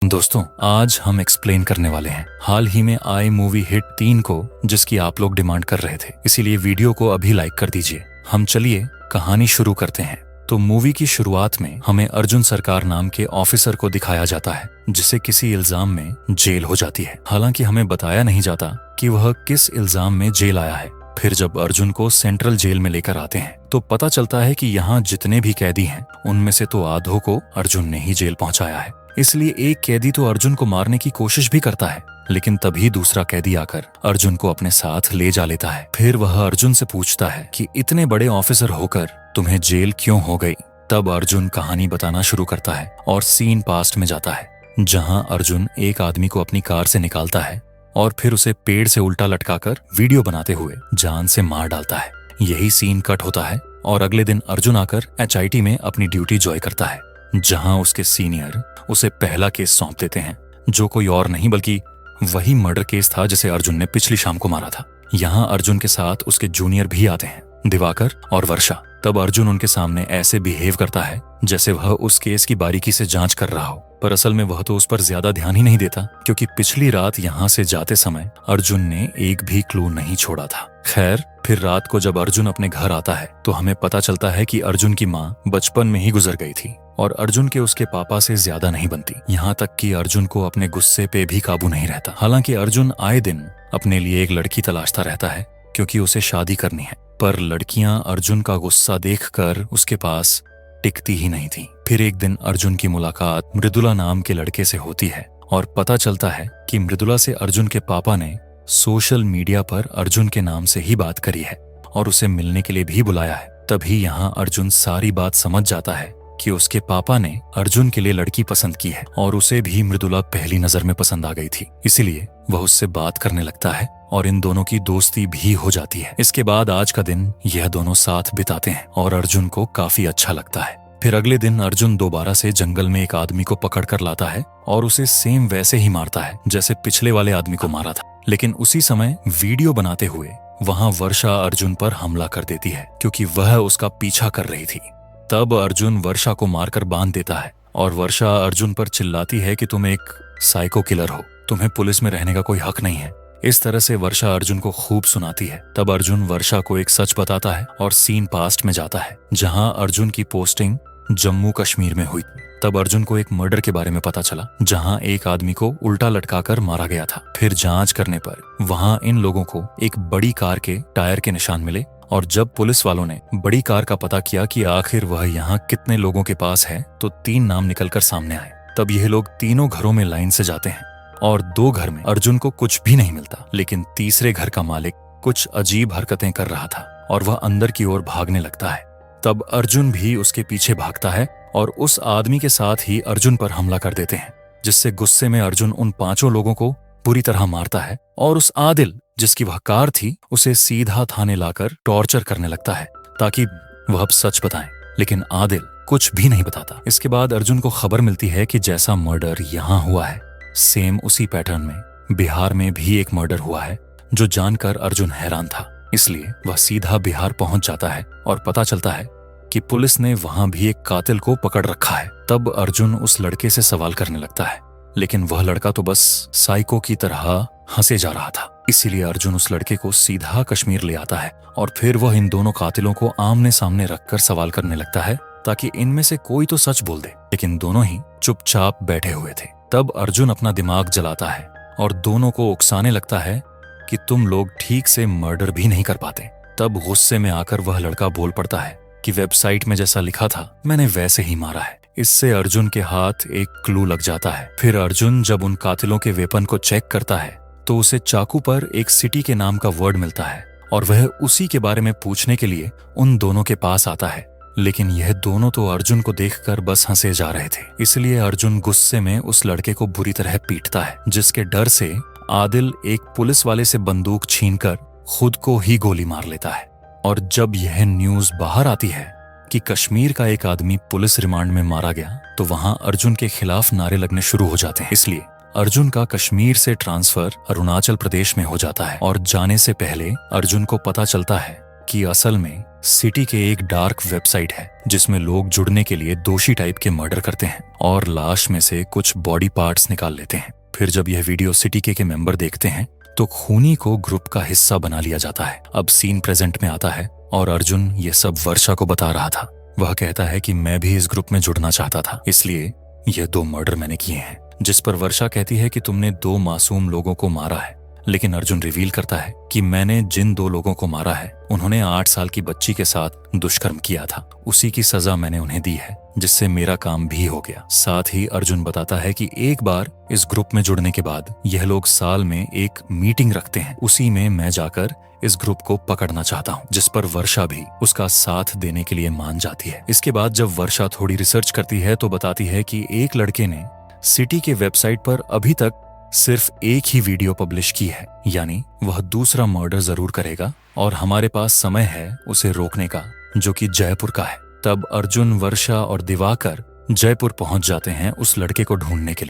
दोस्तों, आज हम एक्सप्लेन करने वाले हैं हाल ही में आई मूवी हिट 3 को, जिसकी आप लोग डिमांड कर रहे थे। इसीलिए वीडियो को अभी लाइक कर दीजिए। हम चलिए कहानी शुरू करते हैं। तो मूवी की शुरुआत में हमें अर्जुन सरकार नाम के ऑफिसर को दिखाया जाता है, जिसे किसी इल्जाम में जेल हो जाती है। हालांकि हमें बताया नहीं जाता कि वह किस इल्जाम में जेल आया है। फिर जब अर्जुन को सेंट्रल जेल में लेकर आते हैं तो पता चलता है कि यहाँ जितने भी कैदी हैं उनमें से तो आधों को अर्जुन ने ही जेल पहुंचाया है। इसलिए एक कैदी तो अर्जुन को मारने की कोशिश भी करता है, लेकिन तभी दूसरा कैदी आकर अर्जुन को अपने साथ ले जा लेता है। फिर वह अर्जुन से पूछता है कि इतने बड़े ऑफिसर होकर तुम्हें जेल क्यों हो गई। तब अर्जुन कहानी बताना शुरू करता है और सीन पास्ट में जाता है, जहां अर्जुन एक आदमी को अपनी कार से निकालता है और फिर उसे पेड़ से उल्टा लटकाकर वीडियो बनाते हुए जान से मार डालता है। यही सीन कट होता है और अगले दिन अर्जुन आकर HIT में अपनी ड्यूटी जॉय करता है, जहां उसके सीनियर उसे पहला केस सौंप देते हैं, जो कोई और नहीं बल्कि वही मर्डर केस था जिसे अर्जुन ने पिछली शाम को मारा था। यहाँ अर्जुन के साथ उसके जूनियर भी आते हैं, दिवाकर और वर्षा। तब अर्जुन उनके सामने ऐसे बिहेव करता है जैसे वह उस केस की बारीकी से जांच कर रहा हो, पर असल में वह तो उस पर ज्यादा ध्यान ही नहीं देता, क्योंकि पिछली रात यहाँ से जाते समय अर्जुन ने एक भी क्लू नहीं छोड़ा था। खैर, फिर रात को जब अर्जुन अपने घर आता है तो हमें पता चलता है कि अर्जुन की माँ बचपन में ही गुजर गई थी और अर्जुन के उसके पापा से ज्यादा नहीं बनती। यहाँ तक कि अर्जुन को अपने गुस्से पे भी काबू नहीं रहता। हालांकि अर्जुन आए दिन अपने लिए एक लड़की तलाशता रहता है, क्योंकि उसे शादी करनी है, पर लड़कियां अर्जुन का गुस्सा देखकर उसके पास टिकती ही नहीं थी। फिर एक दिन अर्जुन की मुलाकात मृदुला नाम के लड़के से होती है और पता चलता है कि मृदुला से अर्जुन के पापा ने सोशल मीडिया पर अर्जुन के नाम से ही बात करी है और उसे मिलने के लिए भी बुलाया है। तभी यहाँ अर्जुन सारी बात समझ जाता है कि उसके पापा ने अर्जुन के लिए लड़की पसंद की है और उसे भी मृदुला पहली नजर में पसंद आ गई थी। इसीलिए वह उससे बात करने लगता है और इन दोनों की दोस्ती भी हो जाती है। इसके बाद आज का दिन यह दोनों साथ बिताते हैं और अर्जुन को काफी अच्छा लगता है। फिर अगले दिन अर्जुन दोबारा से जंगल में एक आदमी को पकड़ कर लाता है और उसे सेम वैसे ही मारता है जैसे पिछले वाले आदमी को मारा था। लेकिन उसी समय वीडियो बनाते हुए वहाँ वर्षा अर्जुन पर हमला कर देती है, क्योंकि वह उसका पीछा कर रही थी। तब अर्जुन वर्षा को मारकर बांध देता है और वर्षा अर्जुन पर चिल्लाती है कि तुम एक साइको किलर हो, तुम्हें पुलिस में रहने का कोई हक नहीं है। इस तरह से वर्षा अर्जुन को खूब सुनाती है। तब अर्जुन वर्षा को एक सच बताता है और सीन पास्ट में जाता है, जहां अर्जुन की पोस्टिंग जम्मू कश्मीर में हुई। तब अर्जुन को एक मर्डर के बारे में पता चला, जहां एक आदमी को उल्टा लटकाकर मारा गया था। फिर जांच करने पर वहां इन लोगों को एक बड़ी कार के टायर के निशान मिले और जब पुलिस वालों ने बड़ी कार का पता किया कि आखिर वह यहाँ कितने लोगों के पास है, तो 3 नाम निकलकर सामने आए। तब यह लोग तीनों घरों में लाइन से जाते हैं और 2 घर में अर्जुन को कुछ भी नहीं मिलता, लेकिन तीसरे घर का मालिक कुछ अजीब हरकतें कर रहा था और वह अंदर की ओर भागने लगता है। तब अर्जुन भी उसके पीछे भागता है और उस आदमी के साथ ही अर्जुन पर हमला कर देते हैं, जिससे गुस्से में अर्जुन उन 5 लोगों को बुरी तरह मारता है और उस आदिल, जिसकी वह कार थी, उसे सीधा थाने लाकर टॉर्चर करने लगता है ताकि वह अब सच बताएं। लेकिन आदिल कुछ भी नहीं बताता। इसके बाद अर्जुन को खबर मिलती है कि जैसा मर्डर यहाँ हुआ है, सेम उसी पैटर्न में बिहार में भी एक मर्डर हुआ है, जो जानकर अर्जुन हैरान था। इसलिए वह सीधा बिहार पहुंच जाता है और पता चलता है कि पुलिस ने वहां भी एक कातिल को पकड़ रखा है। तब अर्जुन उस लड़के से सवाल करने लगता है, लेकिन वह लड़का तो बस साइको की तरह हंसे जा रहा था। इसीलिए अर्जुन उस लड़के को सीधा कश्मीर ले आता है और फिर वह इन दोनों कातिलों को आमने सामने रखकर सवाल करने लगता है, ताकि इनमें से कोई तो सच बोल दे। लेकिन दोनों ही चुपचाप बैठे हुए थे। तब अर्जुन अपना दिमाग जलाता है और दोनों को उकसाने लगता है कि तुम लोग ठीक से मर्डर भी नहीं कर पाते। तब गुस्से में आकर वह लड़का बोल पड़ता है कि वेबसाइट में जैसा लिखा था मैंने वैसे ही मारा है। इससे अर्जुन के हाथ एक क्लू लग जाता है। फिर अर्जुन जब उन कातिलों के वेपन को चेक करता है तो उसे चाकू पर एक सिटी के नाम का वर्ड मिलता है और वह उसी के बारे में पूछने के लिए उन दोनों के पास आता है। लेकिन यह दोनों तो अर्जुन को देखकर बस हंसे जा रहे थे। इसलिए अर्जुन गुस्से में उस लड़के को बुरी तरह पीटता है, जिसके डर से आदिल एक पुलिस वाले से बंदूक छीनकर खुद को ही गोली मार लेता है। और जब यह न्यूज बाहर आती है कि कश्मीर का एक आदमी पुलिस रिमांड में मारा गया, तो वहां अर्जुन के खिलाफ नारे लगने शुरू हो जाते हैं। इसलिए अर्जुन का कश्मीर से ट्रांसफर अरुणाचल प्रदेश में हो जाता है और जाने से पहले अर्जुन को पता चलता है जबकि असल में सिटी के एक डार्क वेबसाइट है जिसमें लोग जुड़ने के लिए दोषी टाइप के मर्डर करते हैं और लाश में से कुछ बॉडी पार्ट्स निकाल लेते हैं। फिर जब यह वीडियो सिटी के मेंबर देखते हैं तो खूनी को ग्रुप का हिस्सा बना लिया जाता है। अब सीन प्रेजेंट में आता है और अर्जुन ये सब वर्षा को बता रहा था। वह कहता है कि मैं भी इस ग्रुप में जुड़ना चाहता था, इसलिए ये 2 मर्डर मैंने किए हैं। जिस पर वर्षा कहती है कि तुमने 2 मासूम लोगों को मारा है, लेकिन अर्जुन रिवील करता है कि मैंने जिन 2 लोगों को मारा है उन्होंने 8 साल की बच्ची के साथ दुष्कर्म किया था। उसी की सजा मैंने उन्हें दी है, जिससे मेरा काम भी हो गया। साथ ही अर्जुन बताता है कि एक बार इस ग्रुप में जुड़ने के बाद यह लोग साल में एक मीटिंग रखते हैं, उसी में मैं जाकर इस ग्रुप को पकड़ना चाहता हूँ, जिस पर वर्षा भी उसका साथ देने के लिए मान जाती है। इसके बाद जब वर्षा थोड़ी रिसर्च करती है तो बताती है कि एक लड़के ने सिटी के वेबसाइट पर अभी तक सिर्फ एक ही वीडियो पब्लिश की है, यानी वह दूसरा मर्डर जरूर करेगा और हमारे पास समय है उसे रोकने का, जो कि जयपुर का है। तब अर्जुन, वर्षा और दिवाकर जयपुर पहुंच जाते हैं उस लड़के को ढूंढने के लिए।